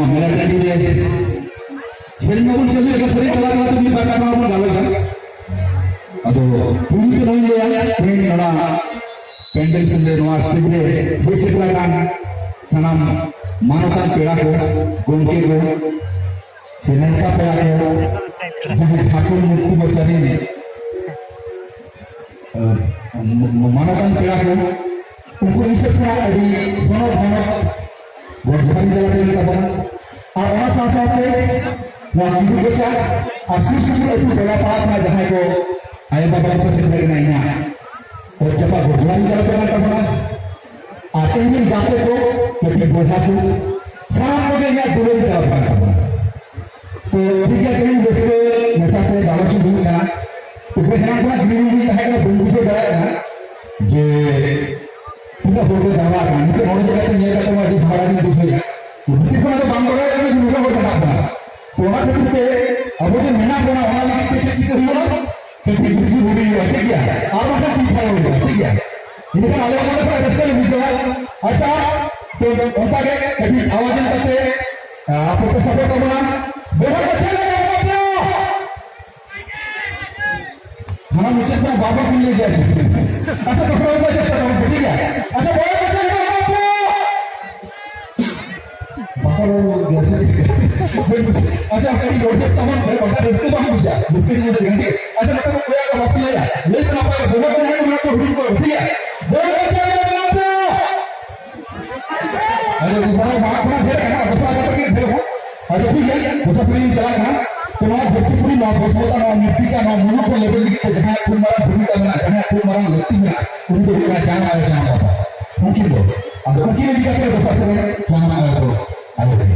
मेरा टैंडी दे सेरिंग बाबू चली लगा सेरिंग चला चला तो भी बाका का हम गालो जा अदो पूरी तो नहीं है ट्रेन नड़ा पेंडल से नवा स्पीड रे बेसिक लगा सनम मानवता पेड़ा को गोंके को सेनेटा पेड़ा को जहां ठाकुर मूर्ति बचाने में मानवता पेड़ा को उनको इसे थोड़ा अभी सोनो भनो वर्धमान जला के तब और वहां साथ वहां हिंदू बच्चा और सुसुर एक बड़ा पार में जहां को आए बाबा को से नहीं ना और जब वर्धमान जला के तब आते ही बातें को तो बोझा को सारा लोग यहाँ दूर चला पाता तो ठीक है कहीं जैसे नशा से दावा से दूर था तो फिर यहाँ पर गिरी है ना बंदूक से डरा ना जे पूरा बोल जावा kan itu orang juga punya kata wajib bahasa Indonesia itu kan ada bang orang yang juga berkata orang itu apa sih mana orang orang lagi kecil kecil itu kecil budi itu ya apa sih kita itu ya ini kan ada orang yang resmi bisa अच्छा तो उनका के कभी आवाज करते आपको तो support करना बहुत अच्छा लगा आपको हम नीचे तो बाबा को ले गए अच्छा तो कोई बात नहीं ठीक है अच्छा बहुत अच्छा लगा आपको बाबा लोग जैसे अच्छा कहीं रोड पे तमाम भाई बता रिस्क तो हम जा बिस्किट में देंगे अच्छा मतलब कोई आगे वापस ले जा लेकिन आप बहुत है कि मैं तो हुडी को ठीक है बहुत अच्छा लगा आपको अरे दूसरा बात ना फिर है दूसरा करके फिर हो अच्छा ठीक है दूसरा फिर चला ना तो वहां भक्ति पूरी ना बसोता ना मिट्टी का ना मुंह को लेवल की जहां कोई मरा भूमि का बना जहां कोई मरा व्यक्ति में उनको भी जान आया जाना होता उनकी दो अब उनकी भी करके दूसरा से जान आया तो आगे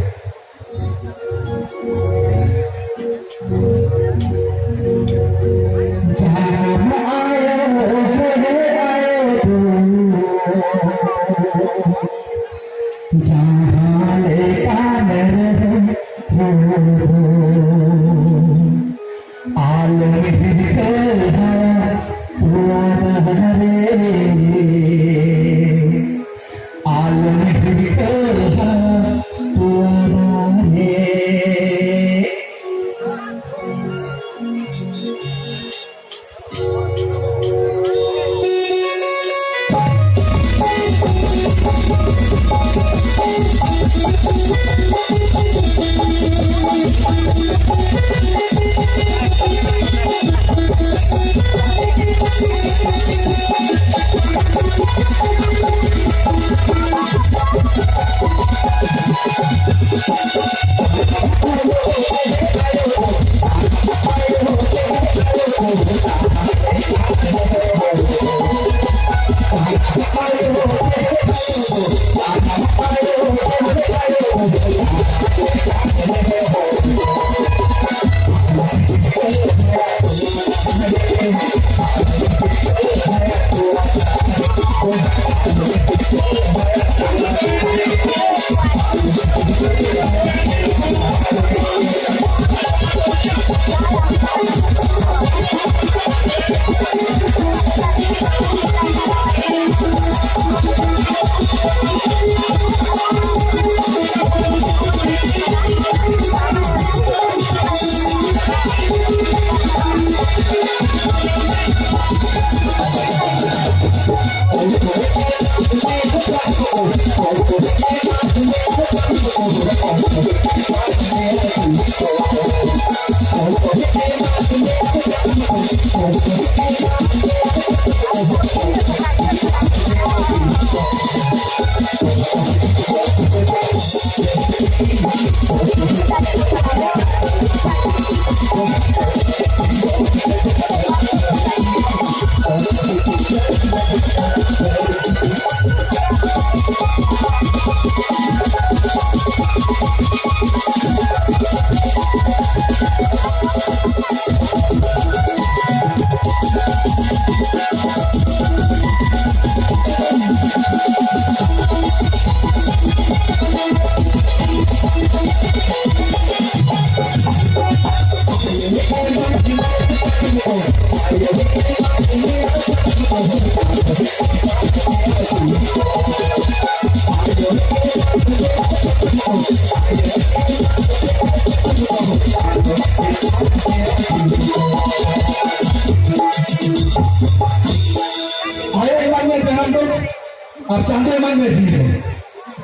चांदो और चांदो एमान में जीरो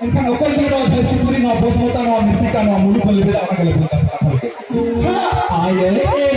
इनका ओकल भी रो धरती पूरी ना बसमता ना मृतिका ना मुलु बल बेला का लेबल का आये ए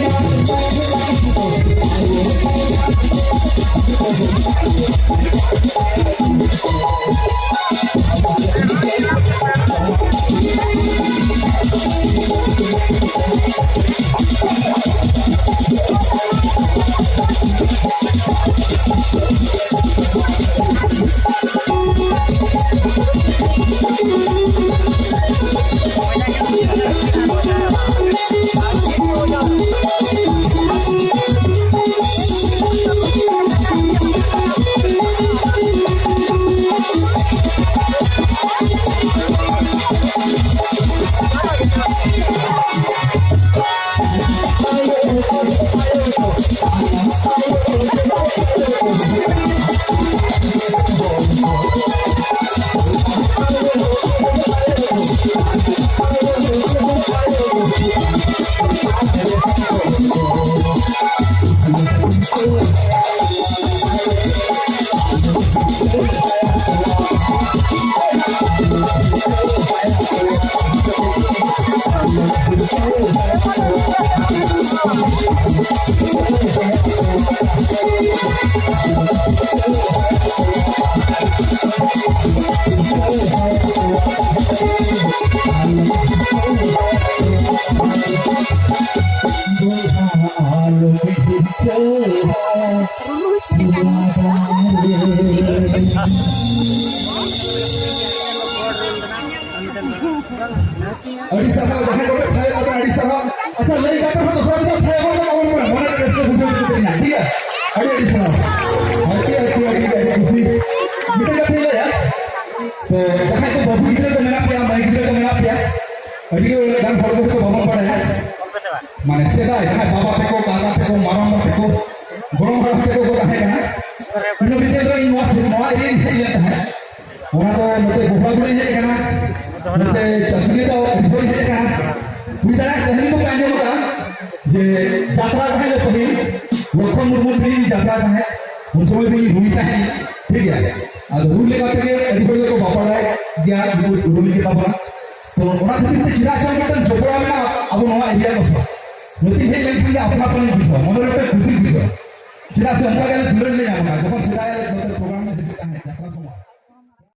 अच्छा लई का तो दूसरा भी था वो और मन में ठीक है अरे सुनो खुशी बेटे का ले यार तो जहां तो बाबू गिरे तो मेरा क्या मैं गिरे तो मेरा क्या अभी वो गान फोड़ को भवन पड़े है माने सेदा है बाबा पे को दादा पे को मारम पे को गरम पे को है ना इन बीते तो इन वास नवा ये लेता है वहां तो मते गुफा गुड़े है ना मते चटनी तो कोई है ना बिचारा कहीं को कांजो का जे यात्रा है ले पड़ी लखन मुर्मू की यात्रा है उन समय भी भूमिका है ठीक है और रूल ले बात के अधिपति को बापा है ज्ञान रूल के बापा तो ओना खातिर ते चिरा चल के जोपड़ा में अब नवा एरिया बस नती है लेकिन अपना अपन दिखो मनोरम खुशी दिखो चिरा से अंदर गले